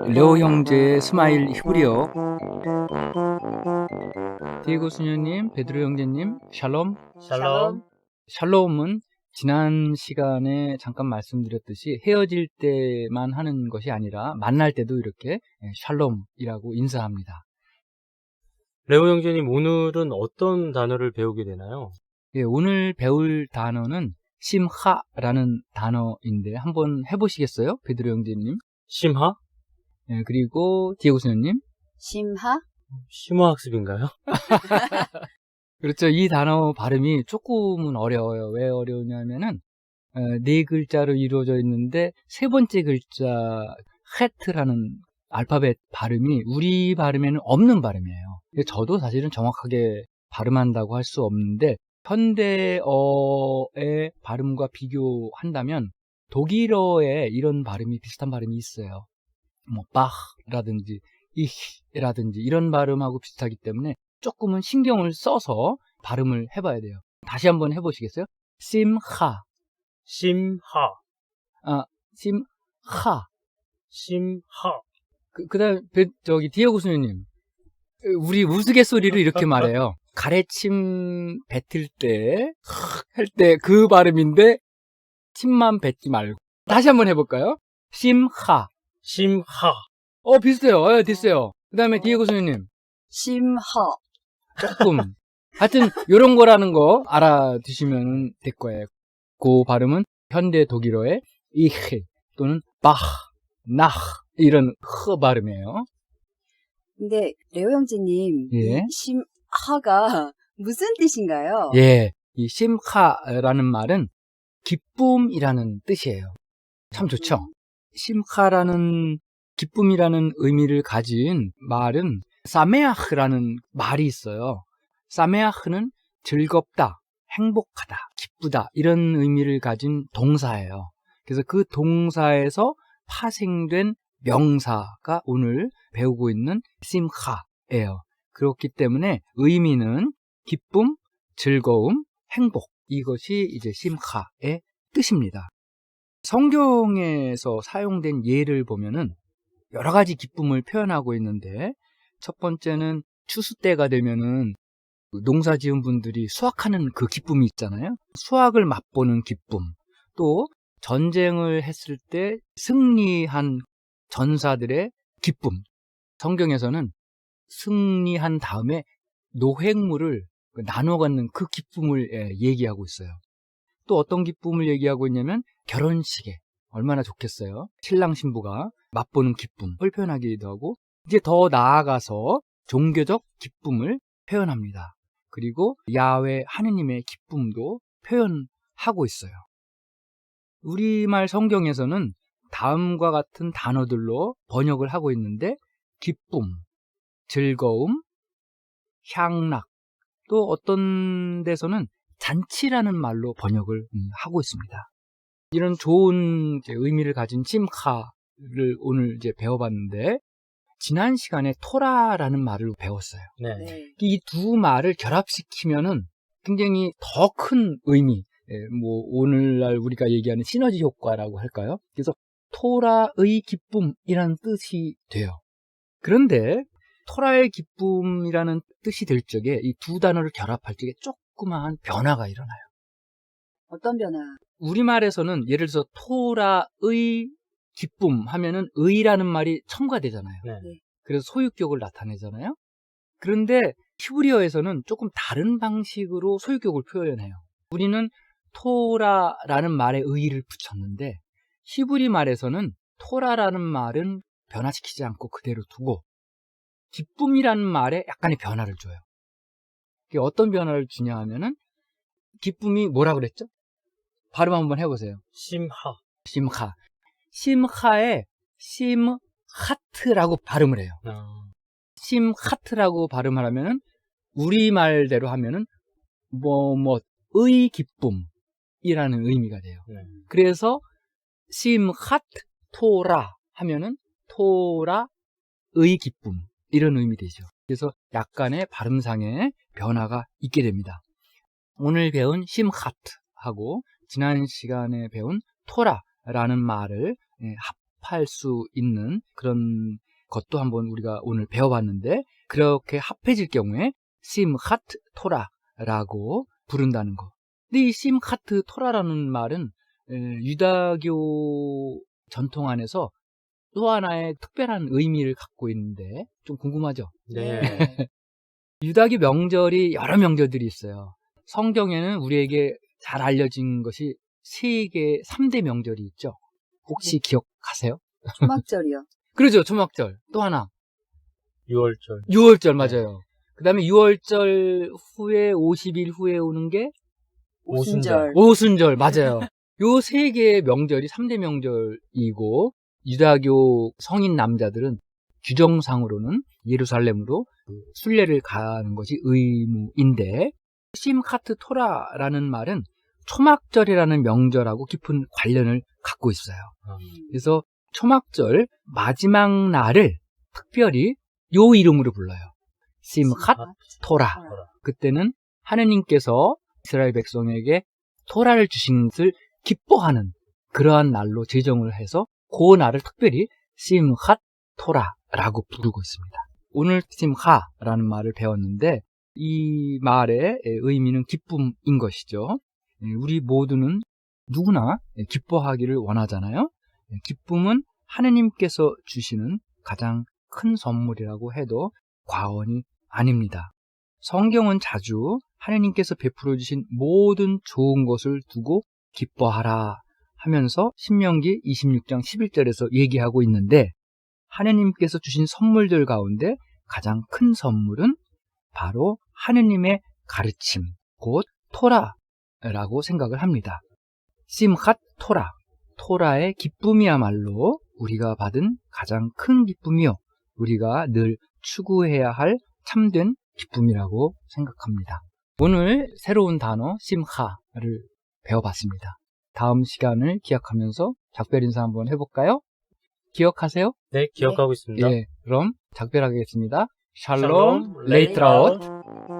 레오 형제의 스마일 히브리어. 디에고 수녀님, 베드로 형제님, 샬롬. 샬롬. 샬롬은 지난 시간에 잠깐 말씀드렸듯이 헤어질 때만 하는 것이 아니라 만날 때도 이렇게 샬롬이라고 인사합니다. 레오 형제님, 오늘은 어떤 단어를 배우게 되나요? 예, 오늘 배울 단어는 심하라는 단어인데 한번 해보시겠어요? 베드로 형제님. 심하? 예, 그리고 디에고 수녀님. 심하? 심화 학습인가요? 그렇죠. 이 단어 발음이 조금은 어려워요. 왜 어려우냐면은 네 글자로 이루어져 있는데 세 번째 글자 헤트라는 알파벳 발음이 우리 발음에는 없는 발음이에요. 저도 사실은 정확하게 발음한다고 할 수 없는데 현대어의 발음과 비교한다면 독일어에 이런 발음이 비슷한 발음이 있어요. 뭐 바흐라든지 이히라든지 이런 발음하고 비슷하기 때문에 조금은 신경을 써서 발음을 해봐야 돼요. 다시 한번 해보시겠어요? 심하. 심하. 심하. 심하. 그다음 디에고 수녀님, 우리 우스갯소리를 이렇게 말해요. 가래침 뱉을 때 할 때 그 발음인데 침만 뱉지 말고. 다시 한번 해볼까요? 심하. 심하. 비슷해요. 됐어요. 그 다음에 디에고 수녀님. 심하. 조금. 하여튼 요런 거라는 거 알아두시면 될 거예요. 그 발음은 현대 독일어의 이히 또는 바흐, 나흐 이런 흐 발음이에요. 근데 레오 형제님, 예. 이 심하가 무슨 뜻인가요? 예, 이 심카라는 말은 기쁨이라는 뜻이에요. 참 좋죠? 심카라는 기쁨이라는 의미를 가진 말은 사메아흐라는 말이 있어요. 사메아흐는 즐겁다, 행복하다, 기쁘다 이런 의미를 가진 동사예요. 그래서 그 동사에서 파생된 명사가 오늘 배우고 있는 심카예요. 그렇기 때문에 의미는 기쁨, 즐거움, 행복 이것이 이제 심카의 뜻입니다. 성경에서 사용된 예를 보면은 여러 가지 기쁨을 표현하고 있는데 첫 번째는 추수 때가 되면은 농사 지은 분들이 수확하는 그 기쁨이 있잖아요. 수확을 맛보는 기쁨. 또 전쟁을 했을 때 승리한 전사들의 기쁨. 성경에서는 승리한 다음에 노획물을 나눠 갖는 그 기쁨을 얘기하고 있어요. 또 어떤 기쁨을 얘기하고 있냐면 결혼식에 얼마나 좋겠어요. 신랑 신부가 맛보는 기쁨을 표현하기도 하고 이제 더 나아가서 종교적 기쁨을 표현합니다. 그리고 야훼 하느님의 기쁨도 표현하고 있어요. 우리말 성경에서는 다음과 같은 단어들로 번역을 하고 있는데 기쁨, 즐거움, 향락, 또 어떤 데서는 잔치라는 말로 번역을 하고 있습니다. 이런 좋은 의미를 가진 심카를 오늘 이제 배워봤는데 지난 시간에 토라라는 말을 배웠어요. 네. 이 두 말을 결합시키면은 굉장히 더 큰 의미, 뭐 오늘날 우리가 얘기하는 시너지 효과라고 할까요? 그래서 토라의 기쁨이라는 뜻이 돼요. 그런데 토라의 기쁨이라는 뜻이 될 적에 이 두 단어를 결합할 적에 조그마한 변화가 일어나요. 어떤 변화? 우리말에서는 예를 들어서 토라의 기쁨 하면은 의라는 말이 첨가되잖아요. 네. 그래서 소유격을 나타내잖아요. 그런데 히브리어에서는 조금 다른 방식으로 소유격을 표현해요. 우리는 토라라는 말에 의를 붙였는데 히브리 말에서는 토라라는 말은 변화시키지 않고 그대로 두고 기쁨이라는 말에 약간의 변화를 줘요. 그게 어떤 변화를 주냐 하면은 기쁨이 뭐라 그랬죠? 발음 한번 해보세요. 심하. 심하. 심하에 심하트라고 발음을 해요. 심하트라고 발음을 하면은 우리말대로 하면은 의 기쁨이라는 의미가 돼요. 그래서 심하트 토라 하면은 토라의 기쁨 이런 의미 되죠. 그래서 약간의 발음상의 변화가 있게 됩니다. 오늘 배운 심하트하고 지난 시간에 배운 토라 라는 말을 합할 수 있는 그런 것도 한번 우리가 오늘 배워봤는데, 그렇게 합해질 경우에 심하트 토라라고 부른다는 거. 근데 이 심하트 토라라는 말은 유다교 전통 안에서 또 하나의 특별한 의미를 갖고 있는데 좀 궁금하죠? 네. 유다교 명절이 여러 명절들이 있어요. 성경에는 우리에게 잘 알려진 것이 3대 명절이 있죠. 혹시 기억하세요? 초막절이요. 그러죠. 초막절. 또 하나. 6월절. 6월절 맞아요. 그 다음에 6월절 후에 50일 후에 오는 게 오순절. 오순절 맞아요. 요 3개의 명절이 3대 명절이고, 유다교 성인 남자들은 규정상으로는 예루살렘으로 순례를 가는 것이 의무인데, 심카트 토라라는 말은 초막절이라는 명절하고 깊은 관련을 갖고 있어요. 그래서 초막절 마지막 날을 특별히 요 이름으로 불러요. 심캇 토라. 그때는 하느님께서 이스라엘 백성에게 토라를 주신 것을 기뻐하는 그러한 날로 제정을 해서 그 날을 특별히 심캇 토라라고 부르고 있습니다. 오늘 심하라는 말을 배웠는데 이 말의 의미는 기쁨인 것이죠. 우리 모두는 누구나 기뻐하기를 원하잖아요. 기쁨은 하느님께서 주시는 가장 큰 선물이라고 해도 과언이 아닙니다. 성경은 자주 하느님께서 베풀어 주신 모든 좋은 것을 두고 기뻐하라 하면서 신명기 26장 11절에서 얘기하고 있는데, 하느님께서 주신 선물들 가운데 가장 큰 선물은 바로 하느님의 가르침, 곧 토라라고 생각을 합니다. 심캇 토라, 토라의 기쁨이야말로 우리가 받은 가장 큰 기쁨이요, 우리가 늘 추구해야 할 참된 기쁨이라고 생각합니다. 오늘 새로운 단어 심하를 배워봤습니다. 다음 시간을 기약하면서 작별 인사 한번 해볼까요? 기억하세요? 네, 기억하고 있습니다. 예, 그럼 작별하겠습니다. 샬롬 샬롬, 레이트라웃. 레이트라웃.